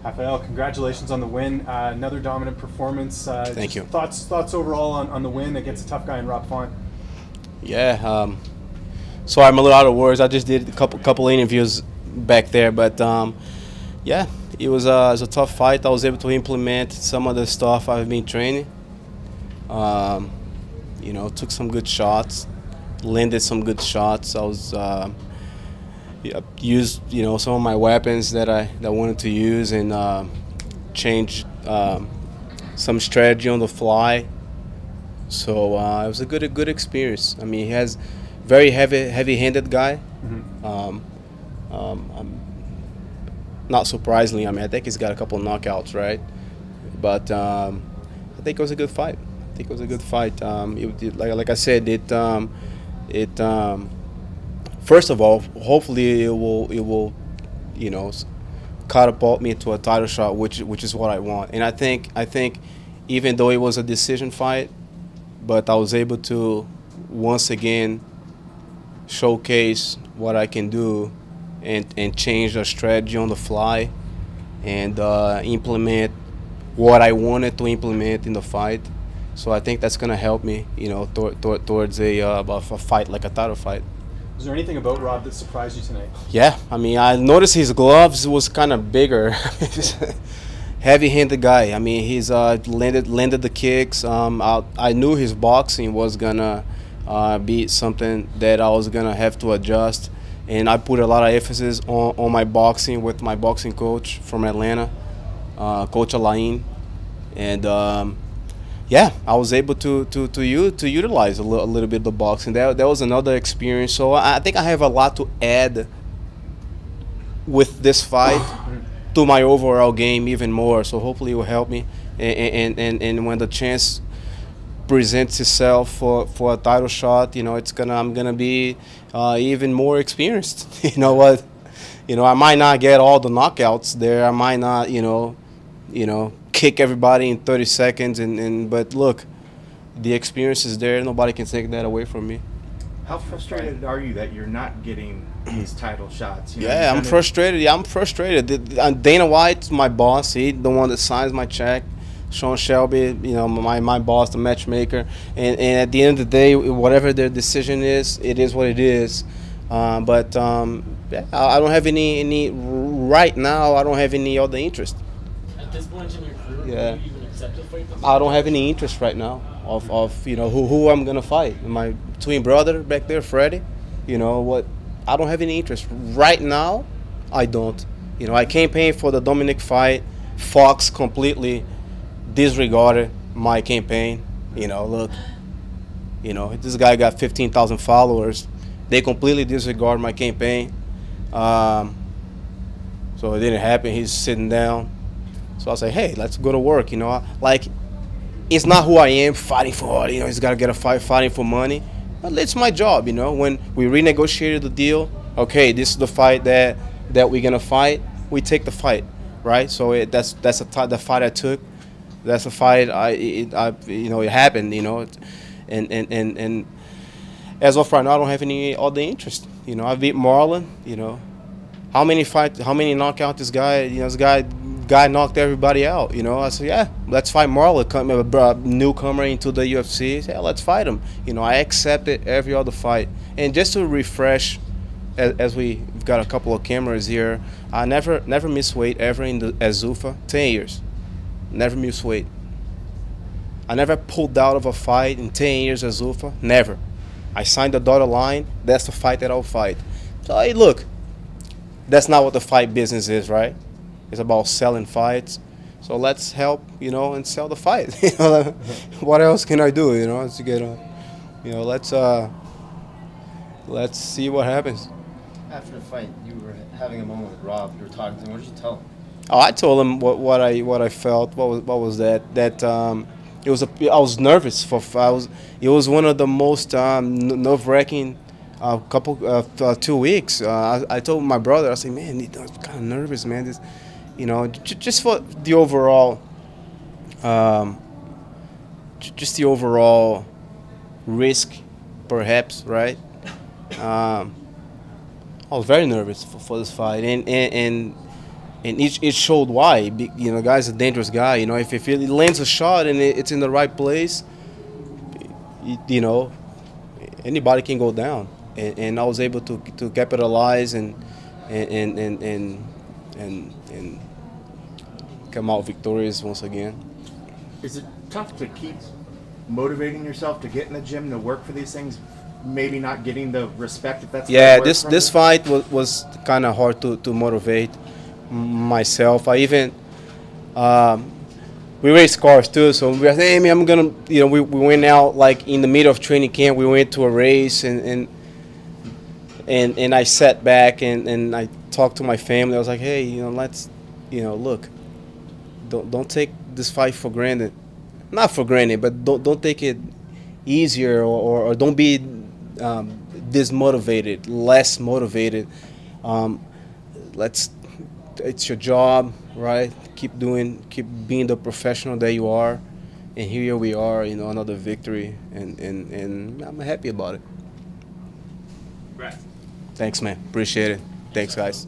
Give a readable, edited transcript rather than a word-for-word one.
Raphael, congratulations on the win. Another dominant performance. Thank you. Thoughts overall on the win against a tough guy in Rob Font? Yeah. Sorry, I'm a little out of words. I just did a couple interviews back there, but yeah, it was a tough fight. I was able to implement some of the stuff I've been training. Took some good shots, landed some good shots. I was used some of my weapons that I wanted to use, and changed some strategy on the fly. So it was a good experience. I mean, he has very heavy-handed guy. Not surprisingly, I mean, I think he's got a couple of knockouts, right? But I think it was a good fight. Like I said, first of all, hopefully it will catapult me into a title shot, which is what I want. And I think even though it was a decision fight, but I was able to once again showcase what I can do and change the strategy on the fly and implement what I wanted to implement in the fight. So I think that's going to help me, towards a fight, like a title fight. Was there anything about Rob that surprised you tonight? Yeah, I mean, I noticed his gloves was kind of bigger. Heavy-handed guy. I mean, he's landed the kicks. I knew his boxing was gonna be something that I was gonna have to adjust, and I put a lot of emphasis on my boxing with my boxing coach from Atlanta, Coach Alain, and yeah, I was able to utilize a little bit of the boxing. That was another experience. So I think I have a lot to add with this fight to my overall game even more. So hopefully it will help me. And when the chance presents itself for a title shot, I'm gonna be even more experienced. You know what? I might not get all the knockouts there. I might not, kick everybody in 30 seconds, but look, the experience is there. Nobody can take that away from me. How frustrated are you that you're not getting these title shots? I'm frustrated. Yeah, I'm frustrated. Dana White's my boss. He's the one that signs my check. Sean Shelby, my boss, the matchmaker. And at the end of the day, whatever their decision is, it is what it is. But I don't have any right now. I don't have any other interest. At this point in your career, Yeah. do you even accept a fight? I don't have any interest right now of who I'm gonna fight. My twin brother back there, Freddie. What? I don't have any interest right now. I don't. I campaigned for the Dominic fight. Fox completely disregarded my campaign. Look. This guy got 15,000 followers. They completely disregard my campaign. So it didn't happen. He's sitting down. So I say, hey, let's go to work. It's not who I am fighting for. He's got to get a fight fighting for money. But it's my job. When we renegotiated the deal, okay, this is the fight that we're gonna fight. We take the fight, right? So that's the fight I took. That's the fight it happened. And as of right now, I don't have any other interest. I beat Marlon. How many knockouts this guy? This guy knocked everybody out. I said, yeah, let's fight Marlon, a newcomer into the UFC. Yeah, let's fight him. I accepted every other fight. And just to refresh, as we've got a couple of cameras here, I never missed weight ever in the Azufa. 10 years, never missed weight. I never pulled out of a fight in 10 years Azufa. Never. I signed the dotted line. That's the fight that I'll fight. So hey, look, that's not what the fight business is, right? It's about selling fights. So let's help, and sell the fight. What else can I do, to get let's see what happens. After the fight, you were having a moment with Rob. You were talking to him. What did you tell him? Oh, I told him what I felt. What was that? That I was nervous it was one of the most nerve-wracking 2 weeks. I told my brother, I said, man, I'm kind of nervous, man. This, just for the overall, just the overall risk, perhaps, right? I was very nervous for this fight, and and it showed why. You know, guy's a dangerous guy. You know, if he lands a shot and it's in the right place, you know, anybody can go down. And I was able to capitalize and come out victorious once again. Is it tough to keep motivating yourself to get in the gym to work for these things? Maybe not getting the respect, if that's the Yeah, right word this from this you? fight was kind of hard to motivate myself. I even we race cars too, so we were saying, hey man, I'm gonna, you know, we went out like in the middle of training camp. We went to a race and I sat back and I talked to my family. I was like, hey, you know, let's, you know, look, don't take this fight for granted. Not for granted, but don't take it easier or don't be dismotivated, less motivated. It's your job, right? Keep being the professional that you are, and here we are, you know, another victory, and I'm happy about it. Congrats. Thanks, man. Appreciate it. Thanks, guys.